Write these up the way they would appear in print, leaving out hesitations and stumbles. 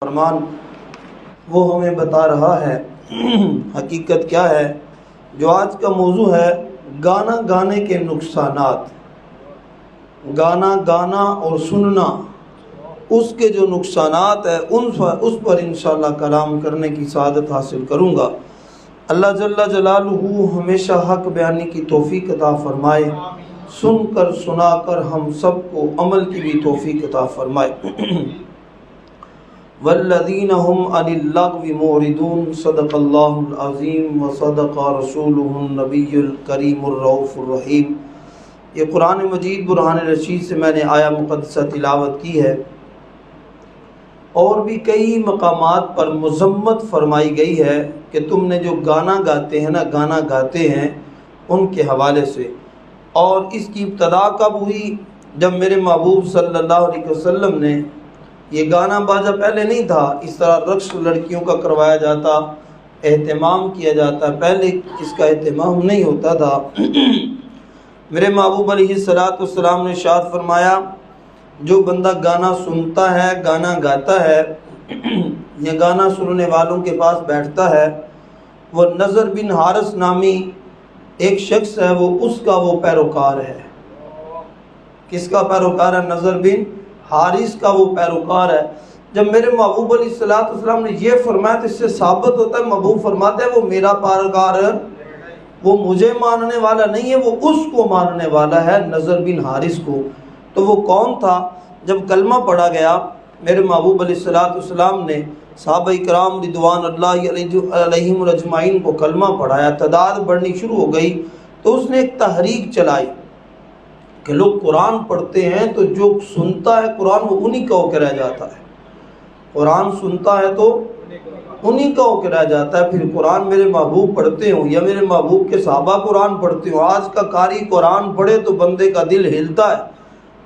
فرمان وہ ہمیں بتا رہا ہے حقیقت کیا ہے۔ جو آج کا موضوع ہے گانا گانے کے نقصانات، گانا گانا اور سننا اس کے جو نقصانات ہیں اس پر انشاءاللہ کلام کرنے کی سعادت حاصل کروں گا۔ اللہ جل جلالہ ہمیشہ حق بیانی کی توفیق عطا فرمائے، سن کر سنا کر ہم سب کو عمل کی بھی توفیق عطا فرمائے۔ والذین هم عن اللغو معرضون، صدق اللہ العظیم وصدق رسولہ النبی الکریم الرؤوف الرحیم۔ یہ قرآن مجید برہان رشید سے میں نے آیا مقدسہ تلاوت کی ہے، اور بھی کئی مقامات پر مذمت فرمائی گئی ہے کہ تم نے جو گانا گاتے ہیں گانا گاتے ہیں ان کے حوالے سے۔ اور اس کی ابتدا کب ہوئی؟ جب میرے محبوب صلی اللہ علیہ وسلم نے، یہ گانا باجا پہلے نہیں تھا، اس طرح رقص لڑکیوں کا کروایا جاتا، اہتمام کیا جاتا، پہلے اس کا اہتمام نہیں ہوتا تھا۔ میرے محبوب علیہ السلام نے ارشاد فرمایا، جو بندہ گانا سنتا ہے، گانا گاتا ہے یا گانا سننے والوں کے پاس بیٹھتا ہے، وہ نضر بن حارث نامی ایک شخص ہے، وہ اس کا وہ پیروکار ہے۔ کس کا پیروکار ہے؟ نضر بن حارث کا وہ پیروکار ہے۔ جب میرے محبوب علیہ السلام نے یہ فرمایا تو اس سے ثابت ہوتا ہے، محبوب فرماتے ہیں وہ میرا پیروکار ہے، وہ مجھے ماننے والا نہیں ہے، وہ اس کو ماننے والا ہے، نضر بن حارث کو۔ تو وہ کون تھا؟ جب کلمہ پڑھا گیا میرے محبوب علیہ السلام نے صحابہ کرام رضوان اللہ علیہم اجمعین کو کلمہ پڑھایا، تعداد بڑھنی شروع ہو گئی، تو اس نے ایک تحریک چلائی کہ لوگ قرآن پڑھتے ہیں تو جو سنتا ہے قرآن وہ انہی کا ہو کے رہ جاتا ہے، قرآن سنتا ہے تو انہی کا ہو کے رہ جاتا ہے۔ پھر قرآن میرے محبوب پڑھتے ہوں یا میرے محبوب کے صحابہ قرآن پڑھتے ہوں، آج کا قاری قرآن پڑھے تو بندے کا دل ہلتا ہے،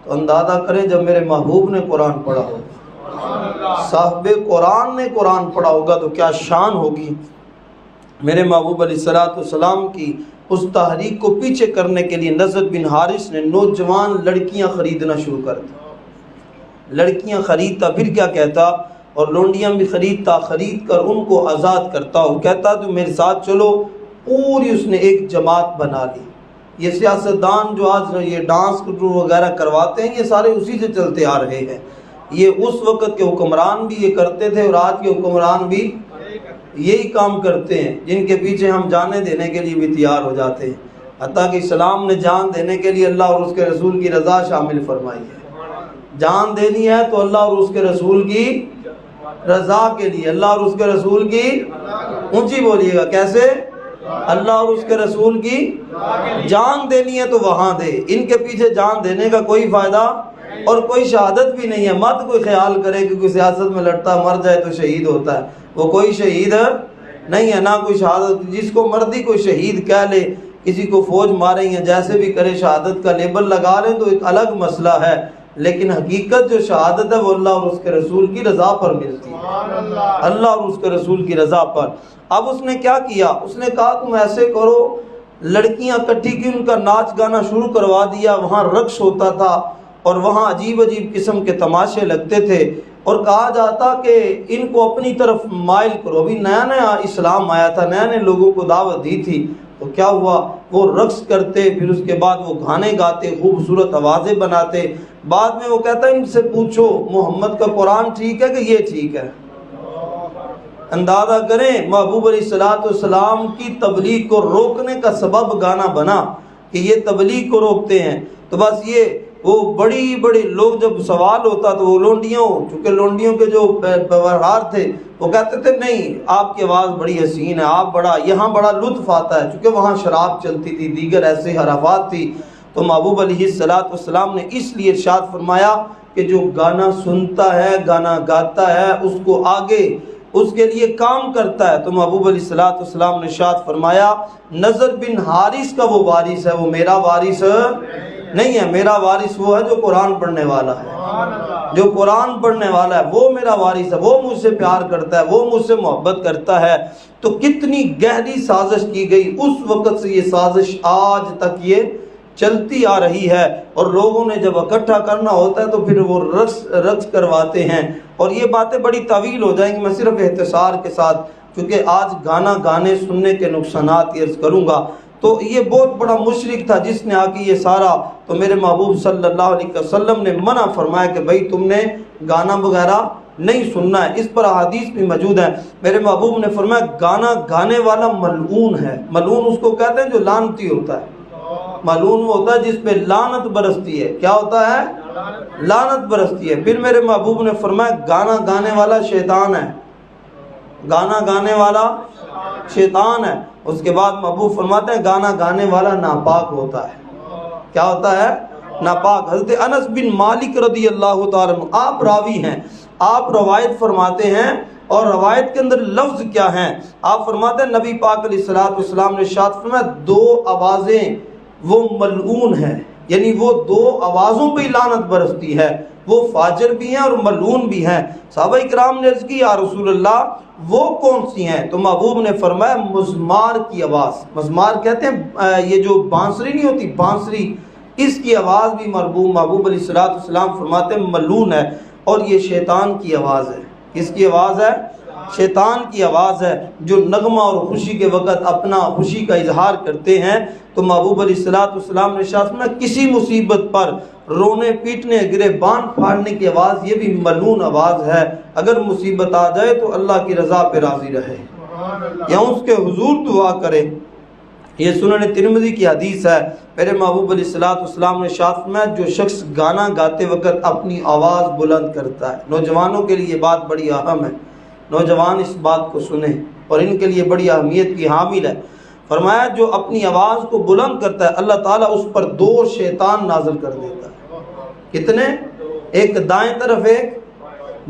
تو اندازہ کریں جب میرے محبوب نے قرآن پڑھا ہوگا، صاحب قرآن نے قرآن پڑھا ہوگا تو کیا شان ہوگی۔ میرے محبوب علیہ السلام کی اس تحریک کو پیچھے کرنے کے لیے نضر بن حارث نے نوجوان لڑکیاں خریدنا شروع کر دی۔ لڑکیاں خریدتا، پھر کیا کہتا، اور لونڈیاں بھی خریدتا، خرید کر ان کو آزاد کرتا، وہ کہتا تو میرے ساتھ چلو۔ پوری اس نے ایک جماعت بنا لی۔ یہ سیاستدان جو آج یہ ڈانس وغیرہ کرواتے ہیں، یہ سارے اسی سے چلتے آ رہے ہیں۔ یہ اس وقت کے حکمران بھی یہ کرتے تھے، اور آج کے حکمران بھی یہی کام کرتے ہیں، جن کے پیچھے ہم جانیں دینے کے لیے بھی تیار ہو جاتے ہیں۔ حتیٰ کہ اسلام نے جان دینے کے لیے اللہ اور اس کے رسول کی رضا شامل فرمائی ہے۔ جان دینی ہے تو اللہ اور اس کے رسول کی رضا کے لیے، اللہ اور اس کے رسول کی، اونچی بولیے گا، کیسے؟ اللہ اور اس کے رسول کی جان دینی ہے تو وہاں دے، ان کے پیچھے جان دینے کا کوئی فائدہ اور کوئی شہادت بھی نہیں ہے۔ مت کوئی خیال کرے کہ کوئی سیاست میں لڑتا مر جائے تو شہید ہوتا ہے، وہ کوئی شہید نہیں ہے، نہ کوئی شہادت۔ جس کو مردی کوئی شہید کہہ لے، کسی کو فوج مارے یا جیسے بھی کرے شہادت کا لیبل لگا لیں تو ایک الگ مسئلہ ہے، لیکن حقیقت جو شہادت ہے وہ اللہ اور اس کے رسول کی رضا پر ملتی ہے، اللہ اور اس کے رسول کی رضا پر۔ اب اس نے کیا کیا؟ اس نے کہا تم ایسے کرو، لڑکیاں اکٹھی کی، ان کا ناچ گانا شروع کروا دیا، وہاں رقص ہوتا تھا اور وہاں عجیب عجیب قسم کے تماشے لگتے تھے، اور کہا جاتا کہ ان کو اپنی طرف مائل کرو۔ ابھی نیا نیا اسلام آیا تھا، نیا نئے لوگوں کو دعوت دی تھی، تو کیا ہوا، وہ رقص کرتے، پھر اس کے بعد وہ گانے گاتے، خوبصورت آوازیں بناتے۔ بعد میں وہ کہتا ہے ان سے پوچھو محمد کا قرآن ٹھیک ہے کہ یہ ٹھیک ہے؟ اندازہ کریں محبوب علیہ السلام کی تبلیغ کو روکنے کا سبب گانا بنا کہ یہ تبلیغ کو روکتے ہیں۔ تو بس یہ وہ بڑی بڑی لوگ جب سوال ہوتا تو وہ لونڈیوں، چونکہ لونڈیوں کے جو پیروکار تھے وہ کہتے تھے نہیں آپ کی آواز بڑی حسین ہے، آپ بڑا یہاں بڑا لطف آتا ہے، چونکہ وہاں شراب چلتی تھی، دیگر ایسے حرفات تھی۔ تو محبوب علیہ السلام نے اس لیے ارشاد فرمایا کہ جو گانا سنتا ہے، گانا گاتا ہے، اس کو آگے اس کے لیے کام کرتا ہے۔ تو محبوب علیہ السلام نے ارشاد فرمایا نضر بن حارث کا وہ وارث ہے، وہ میرا وارث نہیں ہے، میرا وارث وہ ہے جو قرآن پڑھنے والا ہے، جو قرآن پڑھنے والا ہے وہ میرا وارث ہے، وہ مجھ سے پیار کرتا ہے، وہ مجھ سے محبت کرتا ہے۔ تو کتنی گہری سازش کی گئی، اس وقت سے یہ سازش آج تک یہ چلتی آ رہی ہے، اور لوگوں نے جب اکٹھا کرنا ہوتا ہے تو پھر وہ رقص کرواتے ہیں، اور یہ باتیں بڑی طویل ہو جائیں گی، میں صرف اختصار کے ساتھ، کیونکہ آج گانے سننے کے نقصانات عرض کروں گا۔ تو یہ بہت بڑا مشرک تھا جس نے آ کے یہ سارا، تو میرے محبوب صلی اللہ علیہ وسلم نے منع فرمایا کہ بھائی تم نے گانا وغیرہ نہیں سننا ہے، اس پر احادیث بھی موجود ہیں۔ میرے محبوب نے فرمایا گانا گانے والا ملعون ہے۔ ملعون اس کو کہتے ہیں جو لعنتی ہوتا ہے، ملعون وہ ہوتا ہے جس پہ لعنت برستی ہے۔ کیا ہوتا ہے؟ لعنت برستی ہے۔ پھر میرے محبوب نے فرمایا گانا گانے والا شیطان ہے، گانا گانے والا شیطان ہے۔ اس کے بعد محبوب فرماتے ہیں گانا گانے والا ناپاک ہوتا ہے۔ کیا ہوتا ہے؟ ناپاک۔ حضرت انس بن مالک رضی اللہ تعالیٰ عنہ آپ راوی ہیں، آپ روایت فرماتے ہیں، اور روایت کے اندر لفظ کیا ہیں؟ آپ فرماتے ہیں نبی پاک علیہ السلام نے ارشاد فرمایا دو آوازیں وہ ملعون ہیں، یعنی وہ دو آوازوں پہ لعنت برستی ہے، وہ فاجر بھی ہیں اور ملعون بھی ہیں۔ صحابہ کرام نے عرض کی یا رسول اللہ وہ کون سی ہیں؟ تو محبوب نے فرمایا مزمار کی آواز، مزمار کہتے ہیں یہ جو بانسری نہیں ہوتی، بانسری، اس کی آواز بھی محبوب علیہ السلام فرماتے ہیں ملعون ہے، اور یہ شیطان کی آواز ہے۔ کس کی آواز ہے؟ شیطان کی آواز ہے، جو نغمہ اور خوشی کے وقت اپنا خوشی کا اظہار کرتے ہیں۔ تو محبوب علیہ السلام نے ارشاد فرمایا کسی مصیبت پر رونے پیٹنے گریبان پھاڑنے کی آواز یہ بھی ملعون آواز ہے، اگر مصیبت آ جائے تو اللہ کی رضا پہ راضی رہے یا اس کے حضور دعا کرے۔ یہ سنن ترمذی کی حدیث ہے۔ میرے محبوب علیہ السلام نے ارشاد فرمایا جو شخص گانا گاتے وقت اپنی آواز بلند کرتا ہے، نوجوانوں کے لیے یہ بات بڑی اہم ہے، نوجوان اس بات کو سنیں اور ان کے لیے بڑی اہمیت کی حامل ہے۔ فرمایا جو اپنی آواز کو بلند کرتا ہے اللہ تعالیٰ اس پر دو شیطان نازل کر دیتا ہے۔ کتنے؟ ایک دائیں طرف ایک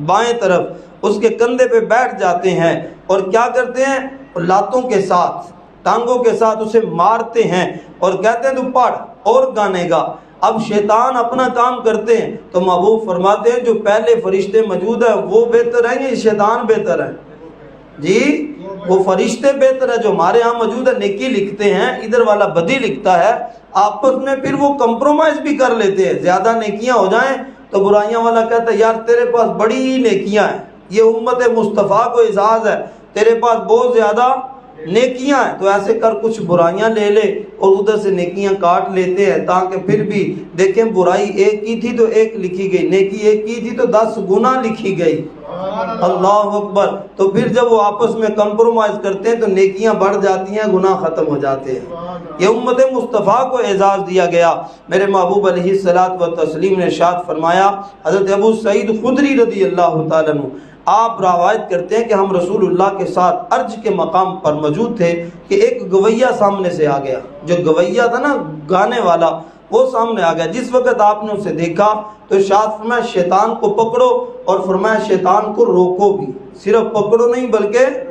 بائیں طرف، اس کے کندھے پہ بیٹھ جاتے ہیں اور کیا کرتے ہیں؟ لاتوں کے ساتھ، ٹانگوں کے ساتھ اسے مارتے ہیں اور کہتے ہیں تو پڑھ اور گانے گا۔ اب شیطان اپنا کام کرتے ہیں، تو محبوب فرماتے ہیں جو پہلے فرشتے موجود ہیں وہ بہتر ہیں یا شیطان بہتر ہے؟ جی وہ فرشتے بہتر ہے جو ہمارے ہاں موجود ہے، نیکی لکھتے ہیں، ادھر والا بدی لکھتا ہے، آپس میں پھر وہ کمپرومائز بھی کر لیتے ہیں، زیادہ نیکیاں ہو جائیں تو برائیاں والا کہتا ہے یار تیرے پاس بڑی نیکیاں ہیں، یہ امت مصطفیٰ کو اعزاز ہے، تیرے پاس بہت زیادہ نیکیاں ہیں، تو ایسے کر کچھ برائیاں لے لے اور ادھر سے نیکیاں کاٹ لیتے ہیں، تاکہ پھر بھی دیکھیں برائی ایک کی تھی تو ایک لکھی گئی، نیکی ایک کی تھی تو 10 گنا لکھی گئی۔ اللہ اکبر۔ تو پھر جب وہ آپس میں کمپرومائز کرتے ہیں تو نیکیاں بڑھ جاتی ہیں، گناہ ختم ہو جاتے ہیں۔ یہ امت مصطفیٰ کو اعزاز دیا گیا۔ میرے محبوب علیہ السلام نے ارشاد فرمایا، حضرت ابو سعید خدری رضی اللہ تعالیٰ عنہ آپ روایت کرتے ہیں کہ ہم رسول اللہ کے ساتھ عرج کے مقام پر موجود تھے کہ ایک گویا سامنے سے آ گیا، جو گویا تھا نا گانے والا، وہ سامنے آ گیا۔ جس وقت آپ نے اسے دیکھا تو ارشاد فرمایا شیطان کو پکڑو، اور فرمایا شیطان کو روکو بھی، صرف پکڑو نہیں بلکہ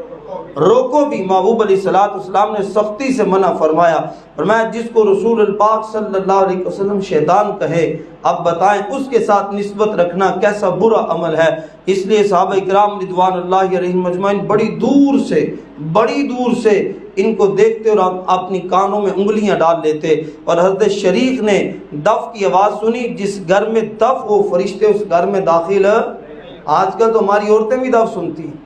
روکو بھی۔ محبوب علیہ السلام نے سختی سے منع فرمایا، فرمایا جس کو رسول الپاک صلی اللہ علیہ وسلم شیطان کہے، اب بتائیں اس کے ساتھ نسبت رکھنا کیسا برا عمل ہے۔ اس لیے صحابہ کرام رضوان اللہ علیہم اجمعین بڑی دور سے ان کو دیکھتے اور اپنی کانوں میں انگلیاں ڈال لیتے۔ اور حضرت شریک نے دف کی آواز سنی، جس گھر میں دف ہو فرشتے اس گھر میں داخل۔ آج کل تو ہماری عورتیں بھی دف سنتی ہیں،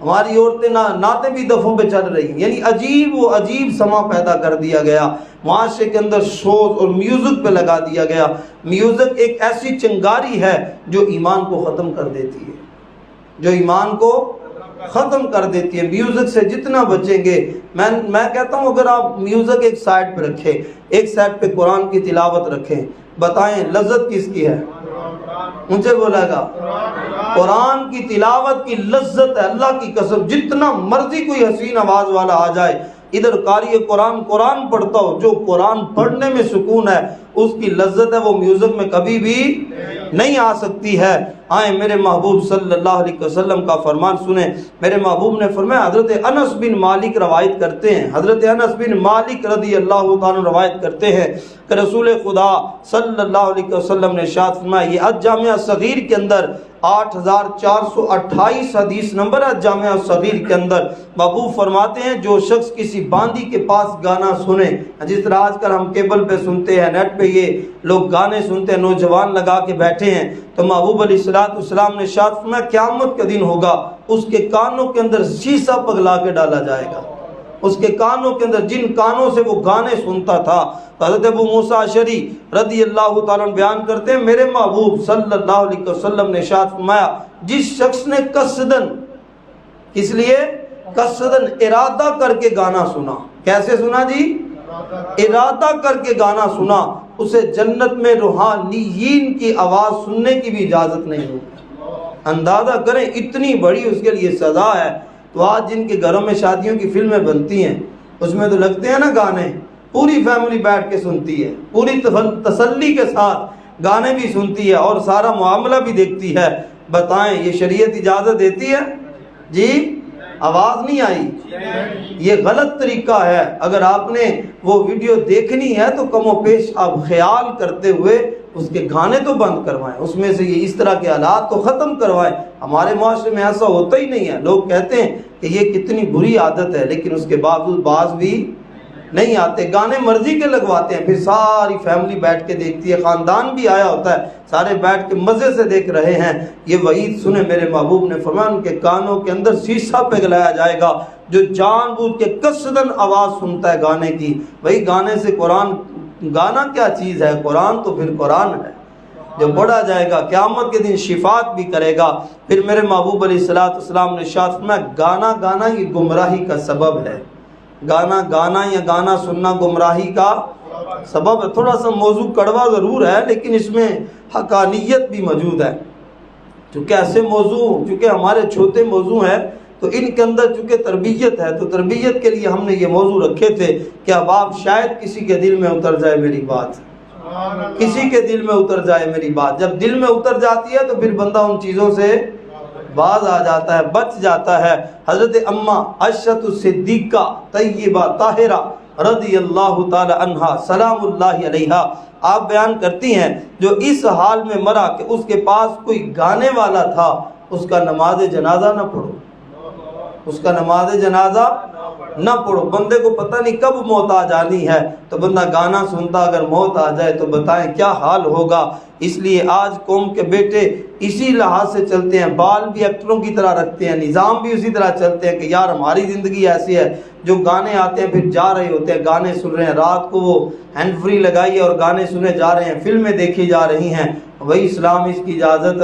ہماری عورتیں نعتیں بھی دفوں پہ چل رہی ہیں، یعنی عجیب سما پیدا کر دیا گیا معاشرے کے اندر، سوز اور میوزک پہ لگا دیا گیا۔ میوزک ایک ایسی چنگاری ہے جو ایمان کو ختم کر دیتی ہے، جو ایمان کو ختم کر دیتی ہے۔ میوزک سے جتنا بچیں گے، میں کہتا ہوں اگر آپ میوزک ایک سائڈ پہ رکھیں، ایک سائڈ پہ قرآن کی تلاوت رکھیں، بتائیں لذت کس کی ہے؟ مجھے بولا گا قرآن کی تلاوت کی لذت ہے، اللہ کی قسم۔ جتنا مرضی کوئی حسین آواز والا آ جائے، ادھر قاری قرآن پڑھتا ہو، جو قرآن پڑھنے میں سکون ہے اس کی لذت ہے وہ میوزک میں کبھی بھی نہیں آ سکتی ہے۔ آئیں میرے محبوب صلی اللہ علیہ وسلم کا فرمان سنیں۔ میرے محبوب نے فرمایا، حضرت انس بن مالک روایت کرتے ہیں، حضرت انس بن مالک رضی اللہ تعالیٰ روایت کرتے ہیں کہ رسول خدا صلی اللہ علیہ وسلم نے ارشاد فرمایا، یہ جامعہ صغیر کے اندر 8428 حدیث نمبر ہے جامع صغیر کے اندر۔ محبوب فرماتے ہیں جو شخص کسی باندی کے پاس گانا سنے، جس طرح آج کل ہم کیبل پہ سنتے ہیں، نیٹ پہ یہ لوگ گانے سنتے ہیں، نوجوان لگا کے بیٹھے ہیں، تو محبوب علیہ السلام نے ارشاد فرمایا قیامت کا دن ہوگا، اس کے کانوں کے اندر شیشہ پگھلا کے ڈالا جائے گا۔ اس کے کانوں کے اندر، جن کانوں سے وہ گانے سنتا تھا، حضرت ابو موسیٰ اشعری رضی اللہ تعالیٰ عنہ بیان کرتے ہیں میرے محبوب صلی اللہ علیہ وسلم نے ارشاد فرمایا جس شخص نے قصدن، کس لیے؟ قصدن، ارادہ کر کے گانا سنا۔ کیسے سنا جی؟ ارادہ کر کے گانا سنا، اسے جنت میں روحانیین کی آواز سننے کی بھی اجازت نہیں ہوگی۔ اندازہ کریں اتنی بڑی اس کے لیے سزا ہے۔ تو آج جن کے گھروں میں شادیوں کی فلمیں بنتی ہیں، اس میں تو لگتے ہیں نا گانے، پوری فیملی بیٹھ کے سنتی ہے، پوری تسلی کے ساتھ گانے بھی سنتی ہے اور سارا معاملہ بھی دیکھتی ہے۔ بتائیں یہ شریعت اجازت دیتی ہے؟ جی آواز نہیں آئی، یہ غلط طریقہ ہے۔ اگر آپ نے وہ ویڈیو دیکھنی ہے تو کم و بیش آپ خیال کرتے ہوئے اس کے گانے تو بند کروائیں، اس میں سے یہ اس طرح کے حالات تو ختم کروائیں۔ ہمارے معاشرے میں ایسا ہوتا ہی نہیں ہے، لوگ کہتے ہیں کہ یہ کتنی بری عادت ہے، لیکن اس کے باوجود باز بھی نہیں آتے، گانے مرضی کے لگواتے ہیں، پھر ساری فیملی بیٹھ کے دیکھتی ہے، خاندان بھی آیا ہوتا ہے، سارے بیٹھ کے مزے سے دیکھ رہے ہیں۔ یہ وعید سنے میرے محبوب نے فرمایا ان کے کانوں کے اندر شیشہ پگھلایا جائے گا جو جان بوجھ کے قصدن آواز سنتا ہے گانے کی۔ وہی گانے سے قرآن، گانا کیا چیز ہے؟ قرآن تو پھر قرآن ہے جو پڑھا جائے گا، قیامت کے دن شفاعت بھی کرے گا۔ پھر میرے محبوب علیہ السلام نے ارشاد فرمایا گانا گانا یہ گمراہی کا سبب ہے۔ گانا گانا یا گانا سننا گمراہی کا سبب ہے۔ تھوڑا سا موضوع کڑوا ضرور ہے لیکن اس میں حقانیت بھی موجود ہے، چونکہ ایسے موضوع چونکہ ہمارے چھوٹے موضوع ہیں تو ان کے اندر چونکہ تربیت ہے، تو تربیت کے لیے ہم نے یہ موضوع رکھے تھے کہ اب آپ شاید کسی کے دل میں اتر جائے میری بات، کسی کے دل میں اتر جائے میری بات۔ جب دل میں اتر جاتی ہے تو پھر بندہ ان چیزوں سے باز آ جاتا ہے، بچ جاتا ہے۔ حضرت اماں عائشہ صدیقہ طیبہ طاہرہ رضی اللہ تعالی عنہا سلام اللہ علیہا آپ بیان کرتی ہیں جو اس حال میں مرا کہ اس کے پاس کوئی گانے والا تھا، اس کا نماز جنازہ نہ پڑھو، اس کا نماز جنازہ نہ پڑھو۔ بندے کو پتہ نہیں کب موت آ جانی ہے، تو بندہ گانا سنتا اگر موت آ جائے تو بتائیں کیا حال ہوگا۔ اس لیے آج قوم کے بیٹے اسی لحاظ سے چلتے ہیں، بال بھی ایکٹروں کی طرح رکھتے ہیں، نظام بھی اسی طرح چلتے ہیں کہ یار ہماری زندگی ایسی ہے، جو گانے آتے ہیں پھر جا رہے ہوتے ہیں، گانے سن رہے ہیں، رات کو وہ ہینڈ فری لگائیے اور گانے سنے جا رہے ہیں، فلمیں دیکھی جا رہی ہیں۔ وہی اسلام اس کی اجازت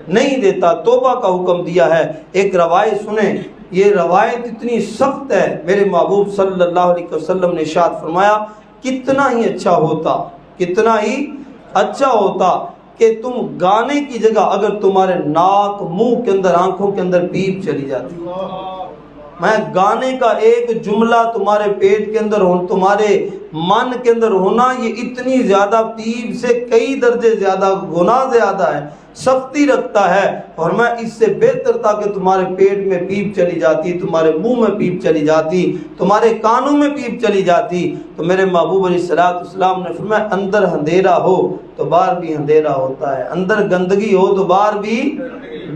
نہیں دیتا، توبہ کا حکم دیا ہے۔ ایک روایت سنیں، یہ روایت اتنی سخت ہے، میرے محبوب صلی اللہ علیہ وسلم نے ارشاد فرمایا کتنا ہی اچھا ہوتا، کتنا ہی اچھا ہوتا کہ تم گانے کی جگہ اگر تمہارے ناک، منہ کے اندر، آنکھوں کے اندر پیپ چلی جاتی، میں گانے کا ایک جملہ تمہارے پیٹ کے اندر ہو، تمہارے من کے اندر ہونا، یہ اتنی زیادہ پیپ سے کئی درجے زیادہ، گناہ زیادہ ہے، سختی رکھتا ہے۔ اور میں اس سے بہتر تھا کہ تمہارے پیٹ میں پیپ چلی جاتی، تمہارے منہ میں پیپ چلی جاتی، تمہارے کانوں میں پیپ چلی جاتی۔ تو میرے محبوب علیہ السلام نے فرمایا اندر اندھیرا ہو تو باہر بھی اندھیرا ہوتا ہے، اندر گندگی ہو تو باہر بھی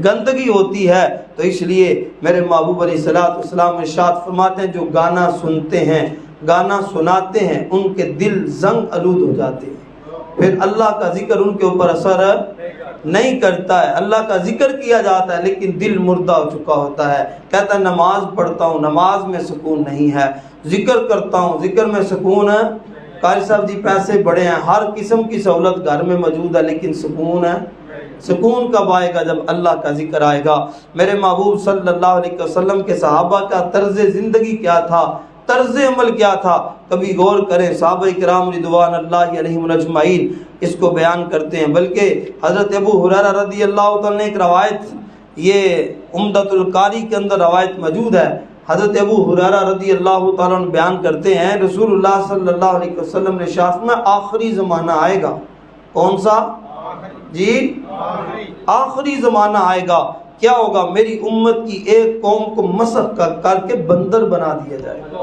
گندگی ہوتی ہے۔ تو اس لیے میرے محبوب علیہ السلام ارشاد فرماتے ہیں جو گانا سنتے ہیں، گانا سناتے ہیں، ان کے دل زنگ آلود ہو جاتے ہیں، پھر اللہ کا ذکر ان کے اوپر اثر نہیں کرتا ہے۔ اللہ کا ذکر کیا جاتا ہے لیکن دل مردہ ہو چکا ہوتا ہے، کہتا ہے نماز پڑھتا ہوں، نماز میں سکون نہیں ہے، ذکر کرتا ہوں، ذکر میں سکون ہے۔ قاری صاحب جی پیسے بڑے ہیں، ہر قسم کی سہولت گھر میں موجود ہے، لیکن سکون ہے؟ سکون کب آئے گا؟ جب اللہ کا ذکر آئے گا۔ میرے محبوب صلی اللہ علیہ وسلم کے صحابہ کا طرز زندگی کیا تھا، طرز عمل کیا تھا؟ کبھی غور کریں، صحابہ کرام رضوان اللہ علیہم اجمعین اس کو بیان کرتے ہیں۔ بلکہ حضرت ابو ہریرہ رضی اللہ عنہ نے ایک روایت، یہ عمدۃ القاری کے اندر روایت موجود ہے، حضرت ابو ہریرہ رضی اللہ تعالیٰ عنہ بیان کرتے ہیں رسول اللہ صلی اللہ علیہ وسلم نے ارشاد میں آخری زمانہ آئے گا۔ کون سا جی؟ آخری زمانہ آئے گا، کیا ہوگا؟ میری امت کی ایک قوم کو مسخ کر کے بندر بنا دیا جائے گا۔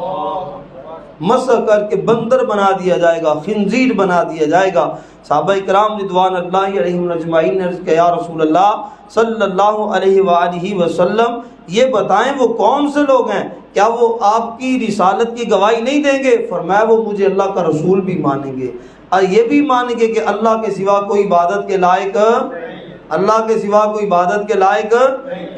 مسح کر کے بندر بنا دیا جائے گا، خنزیر بنا دیا جائے گا۔ صحابہ کرام رضوان اللہ علیہم اجمعین نے عرض کیا یا رسول اللہ صلی اللہ علیہ وآلہ وسلم یہ بتائیں وہ کون سے لوگ ہیں، کیا وہ آپ کی رسالت کی گواہی نہیں دیں گے؟ فرمایا وہ مجھے اللہ کا رسول بھی مانیں گے اور یہ بھی مانیں گے کہ اللہ کے سوا کوئی عبادت کے لائق، اللہ کے سوا کوئی عبادت کے لائق،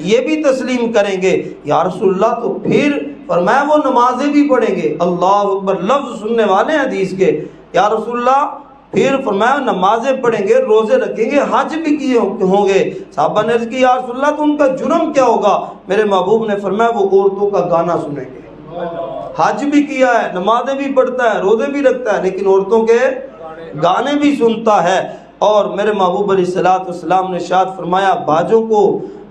یہ بھی تسلیم کریں گے۔ یا رسول اللہ تو پھر فرمایا وہ نمازیں بھی پڑھیں گے۔ اللہ اکبر، لفظ سننے والے ہیں حدیث کے۔ یا رسول اللہ پھر فرمایا نمازیں پڑھیں گے، روزے رکھیں گے، حج بھی کیے ہوں گے۔ صحابہ نے عرض کی یا رسول اللہ تو ان کا جرم کیا ہوگا؟ میرے محبوب نے فرمایا وہ عورتوں کا گانا سنیں گے۔ حج بھی کیا ہے، نمازیں بھی پڑھتا ہے، روزے بھی رکھتا ہے، لیکن عورتوں کے گانے بھی سنتا ہے۔ اور میرے محبوب علیہ الصلوۃ والسلام نے ارشاد فرمایا باجوں کو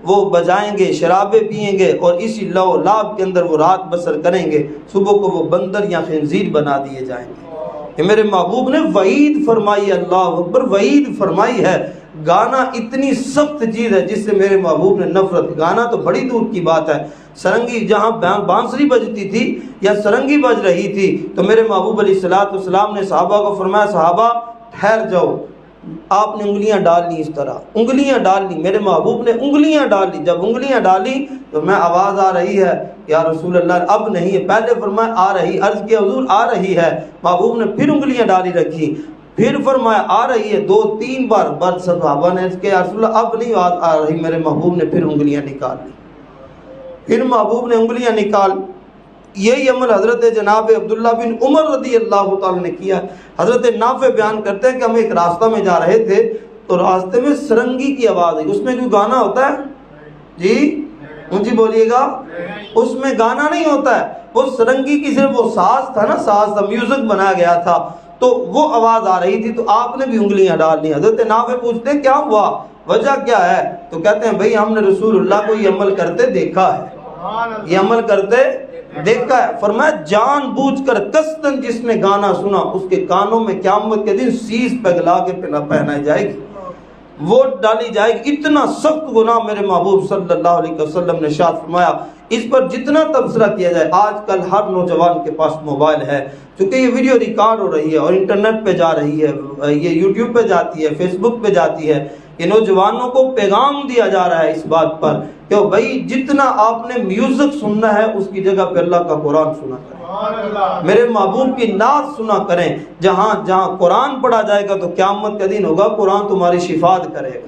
وہ بجائیں گے، شرابیں پیئیں گے اور اسی لو لاب کے اندر وہ رات بسر کریں گے، صبح کو وہ بندر یا خنزیر بنا دیے جائیں گے۔ کہ میرے محبوب نے وعید فرمائی، اللہ اکبر، وعید فرمائی ہے۔ گانا اتنی سخت چیز ہے جس سے میرے محبوب نے نفرت، گانا تو بڑی دور کی بات ہے، سرنگی جہاں بانسری بجتی تھی یا سرنگی بج رہی تھی تو میرے محبوب علیہ الصلوۃ والسلام نے صحابہ کو فرمایا صحابہ ٹھہر جاؤ۔ آپ نے انگلیاں ڈال لی، اس طرح انگلیاں ڈال لی، میرے محبوب نے انگلیاں ڈال لی۔ جب انگلیاں ڈالی تو میں آواز آ رہی ہے یا رسول اللہ اب نہیں ہے، پہلے فرمایا آ رہی، عرض کیا حضور آ رہی ہے، محبوب نے پھر انگلیاں ڈالی رکھی، پھر فرمایا آ رہی ہے، 2-3 بار بعد صحابہ نے عرض کیا یا رسول اللہ اب نہیں آ رہی، میرے محبوب نے پھر انگلیاں نکال لی، پھر محبوب نے انگلیاں نکال۔ یہی عمل حضرت جناب عبداللہ بن عمر رضی اللہ تعالی نے کیا۔ حضرت نافع بیان کرتے ہیں کہ ہم ایک راستہ میں جا رہے تھے تو راستے میں سرنگی کی آواز آئی۔ اس میں کوئی گانا ہوتا ہے؟ جی اونچی بولیے گا، اس میں گانا نہیں ہوتا ہے، وہ سرنگی کی صرف وہ ساز تھا نا، ساز تھا، میوزک بنایا گیا تھا، تو وہ آواز آ رہی تھی تو آپ نے بھی انگلیاں ڈال لی۔ حضرت نافع پوچھتے کیا ہوا، وجہ کیا ہے؟ تو کہتے ہیں بھئی ہم نے رسول اللہ کو یہ عمل کرتے دیکھا ہے، یہ عمل کرتے دیکھا ہے۔ فرمایا جان بوجھ کر قصدن جس نے گانا سنا اس کے کانوں میں قیامت کے دن سیس پگلا کے پہنائی جائے گی، وہ ڈالی جائے گی۔ اتنا سخت گناہ میرے محبوب صلی اللہ علیہ وسلم نے ارشاد فرمایا اس پر جتنا تبصرہ کیا جائے۔ آج کل ہر نوجوان کے پاس موبائل ہے، چونکہ یہ ویڈیو ریکارڈ ہو رہی ہے اور انٹرنیٹ پہ جا رہی ہے، یہ یوٹیوب پہ جاتی ہے، فیس بک پہ جاتی ہے، یہ نوجوانوں کو پیغام دیا جا رہا ہے اس بات پر کہ بھائی جتنا آپ نے میوزک سننا ہے اس کی جگہ پہ اللہ کا قرآن سنا کریں، میرے محبوب کی نعت سنا کریں۔ جہاں جہاں قرآن پڑھا جائے گا تو قیامت کا دن ہوگا قرآن تمہاری شفاعت کرے گا۔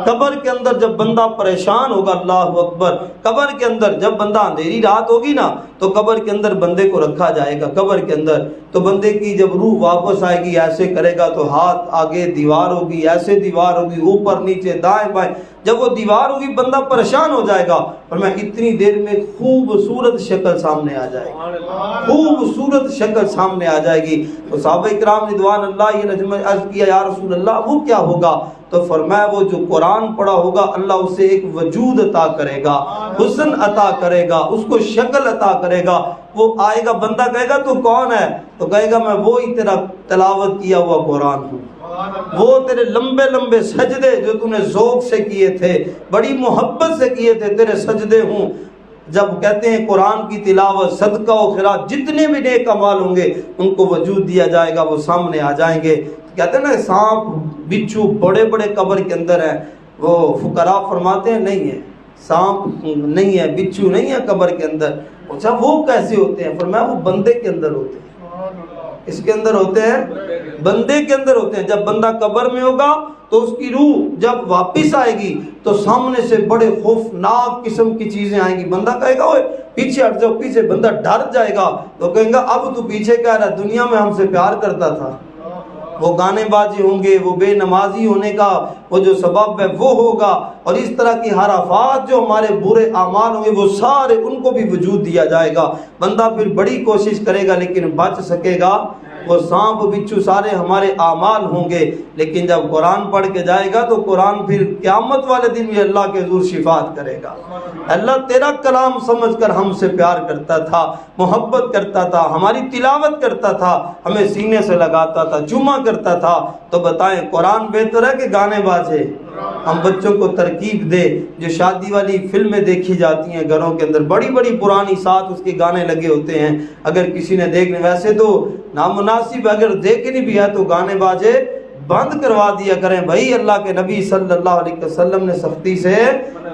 قبر کے اندر جب بندہ پریشان ہوگا، اللہ اکبر، قبر کے اندر جب بندہ اندھیری رات ہوگی نا تو قبر کے اندر بندے کو رکھا جائے گا، قبر کے اندر تو بندے کی جب روح واپس آئے گی ایسے کرے گا تو ہاتھ آگے دیوار ہوگی، ایسے دیوار ہوگی، اوپر نیچے دائیں بائیں، جب وہ دیوار ہوگی بندہ پریشان ہو جائے گا، اور میں اتنی دیر میں خوبصورت شکل سامنے آ جائے گی، خوبصورت شکل سامنے آ جائے گی۔ تو صحابہ کرام رضوان اللہ علیہم عرض کیا یا رسول اللہ وہ کیا ہوگا؟ تو فرمایا وہ جو قرآن پڑھا ہوگا اللہ اسے ایک وجود عطا کرے گا، حسن عطا کرے گا، اس کو شکل عطا کرے گا۔ وہ آئے گا، بندہ کہے گا تو کون ہے؟ تو کہے گا میں وہی تیرا تلاوت کیا ہوا قرآن ہوں، وہ تیرے لمبے لمبے سجدے جو تو نے ذوق سے کیے تھے، بڑی محبت سے کیے تھے، تیرے سجدے ہوں۔ جب کہتے ہیں قرآن کی تلاوت، صدقہ و خیرات، جتنے بھی نیک اعمال ہوں گے ان کو وجود دیا جائے گا، وہ سامنے آ جائیں گے۔ کہتے ہیں نا سانپ بچھو بڑے بڑے قبر کے اندر ہیں، وہ فقراء فرماتے ہیں نہیں ہے، سانپ نہیں ہے، بچھو نہیں ہے قبر کے اندر۔ اچھا وہ کیسے ہوتے ہیں؟ فرمایا وہ بندے کے اندر ہوتے ہیں۔ اس کے اندر ہوتے ہیں، بندے کے اندر ہوتے ہیں۔ جب بندہ قبر میں ہوگا تو اس کی روح جب واپس آئے گی تو سامنے سے بڑے خوفناک قسم کی چیزیں آئیں گی، بندہ کہے گا اوے پیچھے ہٹ جاؤ، پیچھے، بندہ ڈر جائے گا تو کہیں گا اب تو پیچھے کہہ رہا، دنیا میں ہم سے پیار کرتا تھا۔ وہ گانے بازی ہوں گے، وہ بے نمازی ہونے کا وہ جو سبب ہے وہ ہوگا، اور اس طرح کی حرافات جو ہمارے برے اعمال ہوں گے وہ سارے ان کو بھی وجود دیا جائے گا۔ بندہ پھر بڑی کوشش کرے گا لیکن بچ سکے گا وہ سانپ بچھو سارے ہمارے اعمال ہوں گے، لیکن جب قرآن پڑھ کے جائے گا تو قرآن پھر قیامت والے دن بھی اللہ کے حضور شفاعت کرے گا۔ اللہ تیرا کلام سمجھ کر ہم سے پیار کرتا تھا، محبت کرتا تھا، ہماری تلاوت کرتا تھا، ہمیں سینے سے لگاتا تھا، چوما کرتا تھا، تو بتائیں قرآن بہتر ہے کہ گانے بازے؟ ہم بچوں کو ترکیب دے، جو شادی والی فلمیں دیکھی جاتی ہیں گھروں کے اندر، بڑی بڑی پرانی ساتھ اس کے گانے لگے ہوتے ہیں، اگر کسی نے دیکھنے، ویسے تو نامناسب، اگر دیکھنی بھی ہے تو گانے باجے بند کروا دیا کریں بھائی۔ اللہ کے نبی صلی اللہ علیہ وسلم نے سختی سے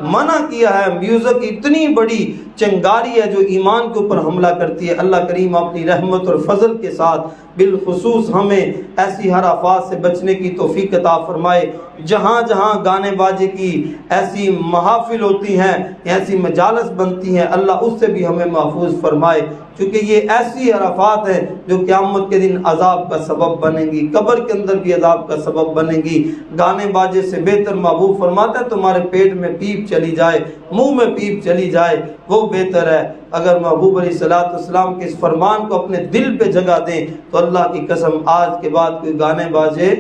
منع کیا ہے۔ میوزک اتنی بڑی چنگاری ہے جو ایمان کے اوپر حملہ کرتی ہے۔ اللہ کریم اپنی رحمت اور فضل کے ساتھ بالخصوص ہمیں ایسی ہر آفات سے بچنے کی توفیق عطا فرمائے۔ جہاں جہاں گانے باجے کی ایسی محافل ہوتی ہیں، ایسی مجالس بنتی ہیں، اللہ اس سے بھی ہمیں محفوظ فرمائے، کیونکہ یہ ایسی عرفات ہیں جو قیامت کے دن عذاب کا سبب بنیں گی، قبر کے اندر بھی عذاب کا سبب بنیں گی۔ گانے باجے سے بہتر محبوب فرماتا ہے تمہارے پیٹ میں پیپ چلی جائے، منہ میں پیپ چلی جائے، وہ بہتر ہے۔ اگر محبوب علیہ الصلوۃ والسلام کے اس فرمان کو اپنے دل پہ جگہ دیں تو اللہ کی قسم آج کے بعد کوئی گانے باجے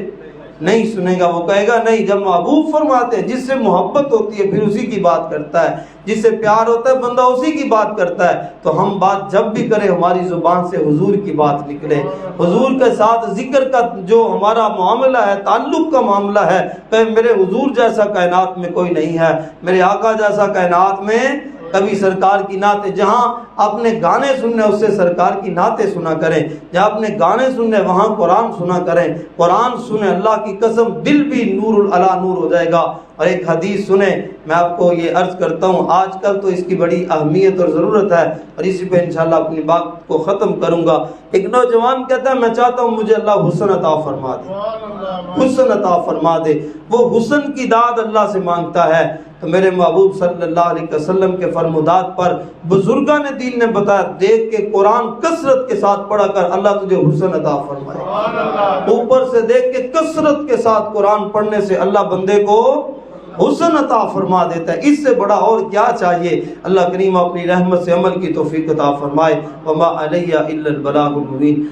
نہیں سنے گا۔ وہ کہے گا نہیں، جب محبوب فرماتے ہیں، جس سے محبت ہوتی ہے پھر اسی کی بات کرتا ہے، جس سے پیار ہوتا ہے بندہ اسی کی بات کرتا ہے۔ تو ہم بات جب بھی کریں ہماری زبان سے حضور کی بات نکلے، حضور کے ساتھ ذکر کا جو ہمارا معاملہ ہے، تعلق کا معاملہ ہے، کہ میرے حضور جیسا کائنات میں کوئی نہیں ہے، میرے آقا جیسا کائنات میں کبھی سرکار کی نعتیں، جہاں اپنے گانے سننے اس سے سرکار کی نعتیں سنا کریں، جہاں اپنے گانے سننے وہاں قرآن سنا کریں۔ قرآن سنیں، اللہ کی قسم دل بھی نور علی نور ہو جائے گا۔ اور ایک حدیث سنیں، میں آپ کو یہ عرض کرتا ہوں، آج کل تو اس کی بڑی اہمیت اور ضرورت ہے، اور اسی پہ انشاءاللہ اپنی بات کو ختم کروں گا۔ ایک نوجوان کہتا ہے میں چاہتا ہوں مجھے اللہ حسن عطا فرما دے، حسن عطا فرما دے، وہ حسن کی داد اللہ سے مانگتا ہے۔ تو میرے محبوب صلی اللہ علیہ وسلم کے فرمودات پر بزرگان دین نے بتایا، دیکھ کے قرآن کثرت کے ساتھ پڑھا کر، اللہ تجھے حسن عطا فرمائے۔ اوپر سے دیکھ کے کثرت کے ساتھ قرآن پڑھنے سے اللہ بندے کو حسن عطا فرما دیتا ہے، اس سے بڑا اور کیا چاہیے۔ اللہ کریم اپنی رحمت سے عمل کی توفیق عطا فرمائے۔ وما علیہ الا البلاغ المبین۔